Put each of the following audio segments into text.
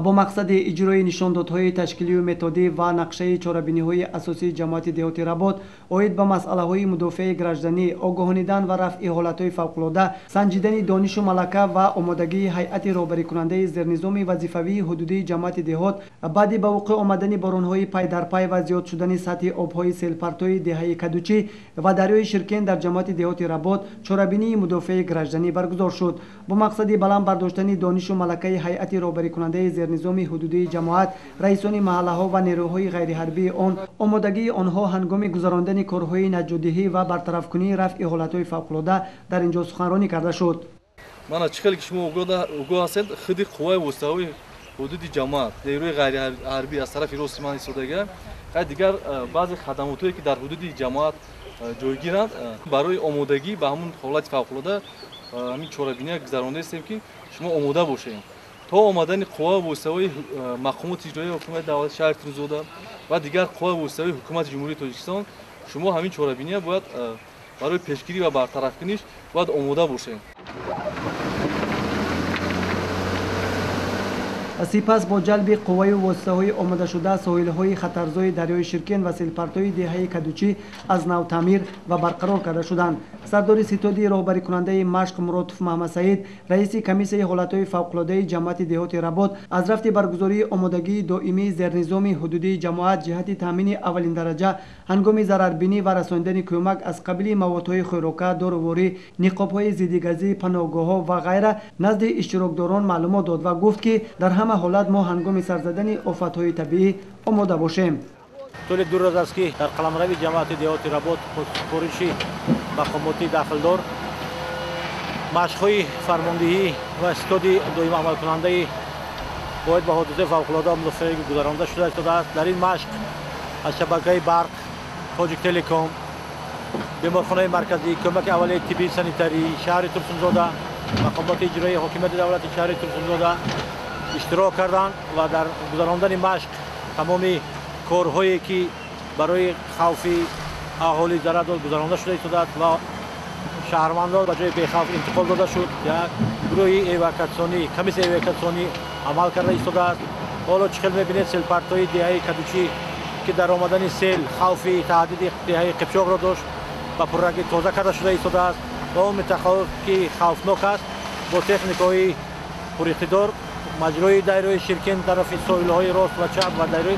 با مقصد اجرای نشاندادهای تشکیلی و متدی و نقشه چاره‌بینی‌های اساسی جماعت دهاتی رباط اوید به مسئله‌های مدافع گردنی، آگاهانیدن و رفع حالت‌های فوق‌العاده، سنجیدن دانش و ملکه و آمادگی هیئت راهبری کننده زیرنظام وظیفوی حدودی جماعت دهات بعد به وقوع آمدن باران‌های پای در پای و زیاد شدن سطح آب‌های سیلپرتوی دهه کدوچی و دریای شرکین در جماعت دهاتی رباط چاره‌بینی مدافع گردنی برگزار شد. با مقصد بلند برداشتن دانش و ملکه هیئت راهبری کننده نظام حدودی جماعت، رئیسان محله ها و نیروهای غیر حربی آن، آمادگی آنها هنگام گذراندن کارهای نجات‌دهی و برطرف کنی رفع حالت‌های فوق‌العاده در اینجا سخنرانی کرده شد. من چقدر که شما اوگاه هستید خودی قوای وسطایی حدودی جماعت نیروی غیر حربی از طرف روسیمان ایستادگی دیگر بعضی خدماتی که در حدود جماعت جایگیرند برای آمادگی به همون حالت فوق‌العاده همین چاره‌بینی گذرانده هستیم که شما آماده باشید تا آمدن قوا وسطایی مقامات اجرایی حکومت دولت شهر ترونزاده و دیگر قوا وسطایی حکومت جمهوری تاجیکستان شما همین چاره‌بینی باید برای پیشگیری و برطرف کنیش باید آماده باشید. سپس با جلب قوای وسطه‌های آماده شده ساحل‌های خطرزای دریای شرکین و سیلپرتوی دهه کدوچی از نو تعمیر و برقرار کرده شدند. سردار ستادی راهبری کننده مشق مراتف محمد سعید، رئیس کمیسیون حالت‌های فوق‌العاده جماعت دهاتی رباط از رفت برگزاری آمادگی دائمی زیرنظام حدودی جماعت جهت تامین اولین درجه هنگام ضرربینی و رساندن کمک از قبیل موادهای خوراکه، داروواری، نقاب‌های ضدگازی، پناهگاه‌ها و غیره نزد اشتراکداران معلومات داد و گفت که در همه حالت ما هنگام سرزدن آفت‌های طبیعی آماده باشیم. طول 2 روز است که در قلمرو جماعت دهاتی رباط خصوصی مقاماتی داخلدار مشق‌های فرماندهی و استادی دائمی عمل کننده باید به حادثه فوق‌العاده مدافع گذرانده شده است. در این مشق از شبکه برق، تاجیک تلکام، بیمارخانه مرکزی، کمک اولیه طبی سانیتری شهر ترسونزاده، مقامات اجرایی حاکمیت دولت شهر ترسونزاده اشتراک کردند و در گذراندن مشق تمام کارهایی که برای خوف اهالی ضرر گذرانده شده است و شهروندان به جای بی‌خوف انتقال داده شد. یک گروه ایواکاسیونی کمیسیون ایواکاسیونی عمل کرده است. حالا چخیل می‌بینید سیلپرتوی دهه کدوچی که در آمدن سیل خوف تهدید دهه قپچاق را داشت و پررنگ تازه کرده شده است و اون منطقه که خوفناک است با تکنیک‌های پراقتدار مجرای دایره شرکین طرف ساحل‌های راست و چپ و دایره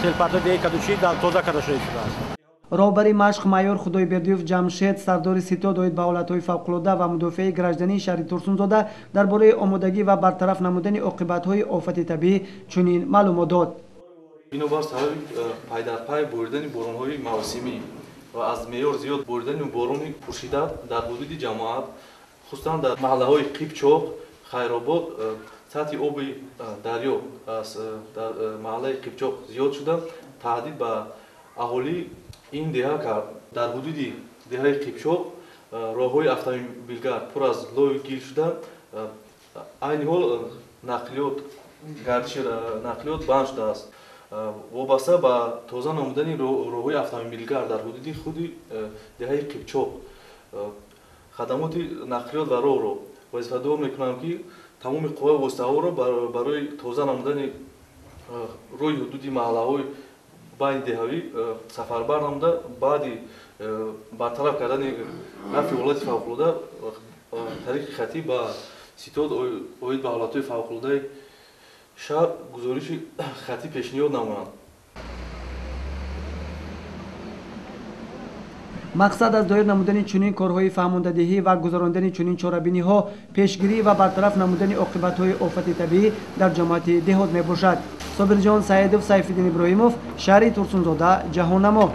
سیلپرتوی دهه کدوچی در تازه کرده شده است. راهبری مشق مایور خدایبردیوف جمشید سردار ستاد اوید به حالت‌های فوق‌العاده و مدافع گردنی شهر ترسونزاده درباره آمادگی و برطرف نمودن عاقبت‌های آفت طبیعی چنین معلومات داد. اینو بر سبب پای در پای بریدن باران‌های موسمی و از معیار زیاد بریدن باران پوشیده در حدود جماعت خصوصا در محله‌های قیبچاق، خیرآباد سطح آب دریا در محله قیبچاق زیاد شده تهدید به اهالی این دهه کرد. در حدود دهه قیبچاق راه‌های اتومبیلگر پر از لای گیر شده. این حال نقلیات گردش نقلیات بند شده است. وابسته به تازه نمودن راه‌های اتومبیلگر در حدود خود دهه قیبچاق خدمات نقلیات و راه را وظیفه‌دار می‌کنند که تمام قوا وسطه‌ها را برای تازه نمودن روی حدود محله‌های بین دهوی سفربر نموده بعد برطرف کردن رفع حالت فوق‌العاده طریق خطی به ستاد اوید به حالت‌های فوق‌العاده شهر گزارش خطی پیشنهاد نمایند. مقصد از دایر نمودن چنین کارهای فهماندهی و گذراندن چنین چاره‌بینی‌ها پیشگیری و برطرف نمودن عاقبت‌های آفت طبیعی در جماعت دهات میباشد. صابر جان سعیدوف، سیف‌الدین ابراهیموف، شهر ترسونزاده، جهان‌نما.